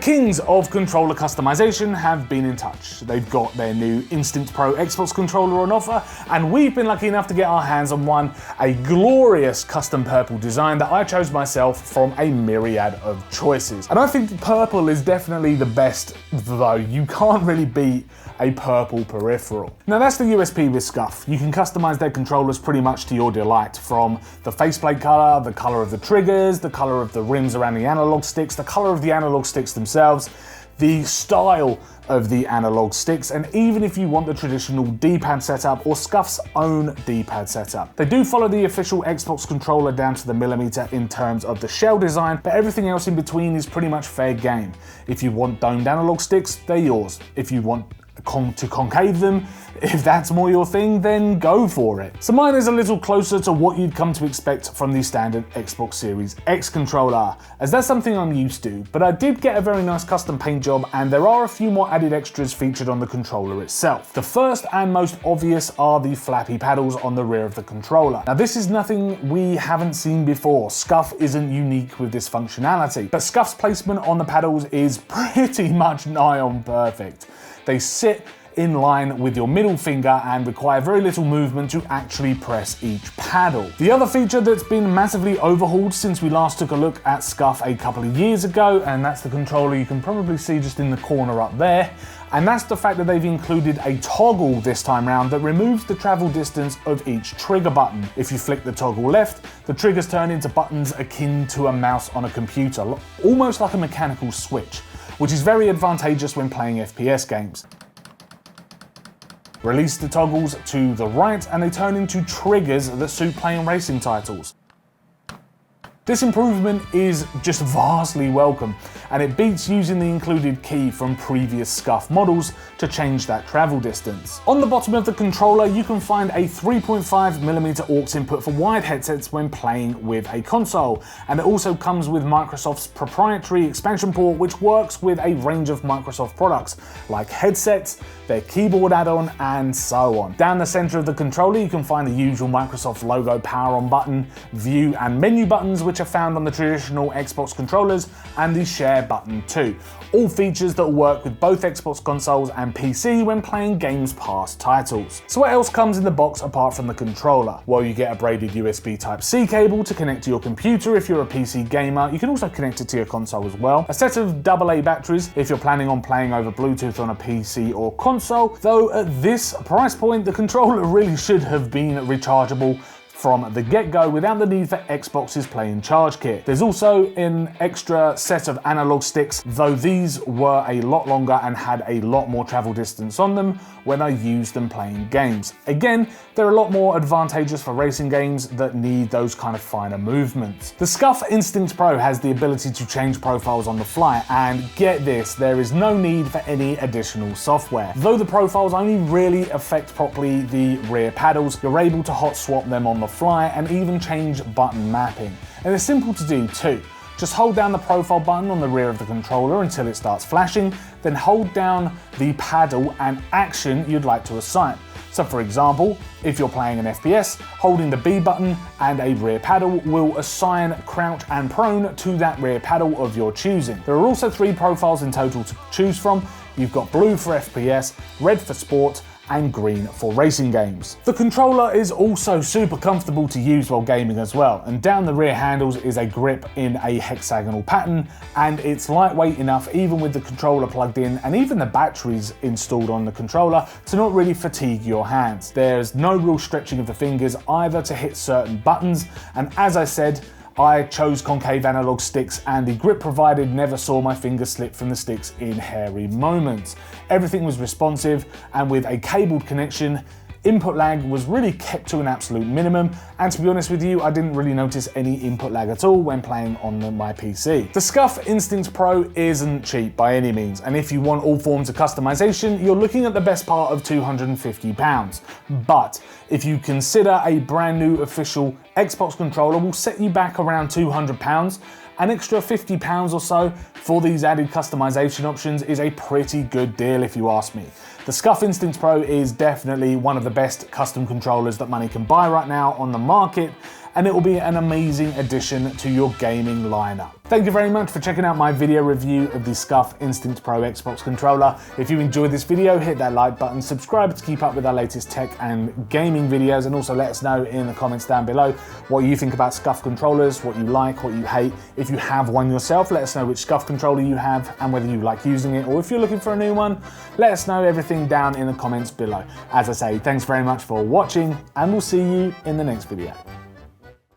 kings of controller customization have been in touch. They've got their new Instinct Pro Xbox controller on offer, and we've been lucky enough to get our hands on one, a glorious custom purple design that I chose myself from a myriad of choices. And I think purple is definitely the best, though. You can't really beat a purple peripheral. Now that's the USP with SCUF. You can customize their controllers pretty much to your delight, from the faceplate color, the color of the triggers, the color of the rims around the analog sticks, the color of the analog sticks themselves, the style of the analog sticks, and even if you want the traditional D-pad setup or SCUF's own D-pad setup. They do follow the official Xbox controller down to the millimeter in terms of the shell design, but everything else in between is pretty much fair game. If you want domed analog sticks, they're yours. If you want to concave them, if that's more your thing, then go for it. So mine is a little closer to what you'd come to expect from the standard Xbox Series X controller, as that's something I'm used to, but I did get a very nice custom paint job, and there are a few more added extras featured on the controller itself. The first and most obvious are the flappy paddles on the rear of the controller. Now this is nothing we haven't seen before. SCUF isn't unique with this functionality, but SCUF's placement on the paddles is pretty much nigh on perfect. They sit in line with your middle finger and require very little movement to actually press each paddle. The other feature that's been massively overhauled since we last took a look at SCUF a couple of years ago, and that's the controller you can probably see just in the corner up there, and that's the fact that they've included a toggle this time round that removes the travel distance of each trigger button. If you flick the toggle left, the triggers turn into buttons akin to a mouse on a computer, almost like a mechanical switch, which is very advantageous when playing FPS games. Release the toggles to the right and they turn into triggers that suit playing racing titles. This improvement is just vastly welcome, and it beats using the included key from previous SCUF models to change that travel distance. On the bottom of the controller, you can find a 3.5mm aux input for wired headsets when playing with a console, and it also comes with Microsoft's proprietary expansion port, which works with a range of Microsoft products, like headsets, their keyboard add-on, and so on. Down the center of the controller, you can find the usual Microsoft logo power on button, view, and menu buttons, which are found on the traditional Xbox controllers, and the share button too. All features that will work with both Xbox consoles and PC when playing games past titles. So what else comes in the box apart from the controller? Well, you get a braided USB Type-C cable to connect to your computer if you're a PC gamer. You can also connect it to your console as well. A set of AA batteries if you're planning on playing over Bluetooth on a PC or console, though at this price point the controller really should have been rechargeable from the get-go without the need for Xbox's Play and Charge kit. There's also an extra set of analog sticks, though these were a lot longer and had a lot more travel distance on them when I used them playing games. Again, they're a lot more advantageous for racing games that need those kind of finer movements. The SCUF Instinct Pro has the ability to change profiles on the fly, and get this, there is no need for any additional software. Though the profiles only really affect properly the rear paddles, you're able to hot swap them on the fly and even change button mapping. And it's simple to do too. Just hold down the profile button on the rear of the controller until it starts flashing, then hold down the paddle and action you'd like to assign. So for example, if you're playing an FPS, holding the B button and a rear paddle will assign crouch and prone to that rear paddle of your choosing. There are also 3 profiles in total to choose from. You've got blue for FPS, red for sport, and green for racing games. The controller is also super comfortable to use while gaming as well, and down the rear handles is a grip in a hexagonal pattern, and it's lightweight enough even with the controller plugged in and even the batteries installed on the controller to not really fatigue your hands. There's no real stretching of the fingers either to hit certain buttons, and as I said, I chose concave analog sticks, and the grip provided never saw my fingers slip from the sticks in hairy moments. Everything was responsive, and with a cabled connection, input lag was really kept to an absolute minimum, and to be honest with you, I didn't really notice any input lag at all when playing on my PC. The SCUF Instinct Pro isn't cheap by any means, and if you want all forms of customization, you're looking at the best part of £250. But if you consider a brand new official Xbox controller will set you back around £200, an extra £50 or so for these added customization options is a pretty good deal if you ask me. The SCUF Instinct Pro is definitely one of the best custom controllers that money can buy right now on the market, and it will be an amazing addition to your gaming lineup. Thank you very much for checking out my video review of the SCUF Instinct Pro Xbox controller. If you enjoyed this video, hit that like button, subscribe to keep up with our latest tech and gaming videos, and also let us know in the comments down below what you think about SCUF controllers, what you like, what you hate. If you have one yourself, let us know which SCUF controller you have and whether you like using it, or if you're looking for a new one, let us know everything down in the comments below. As I say, thanks very much for watching, and we'll see you in the next video.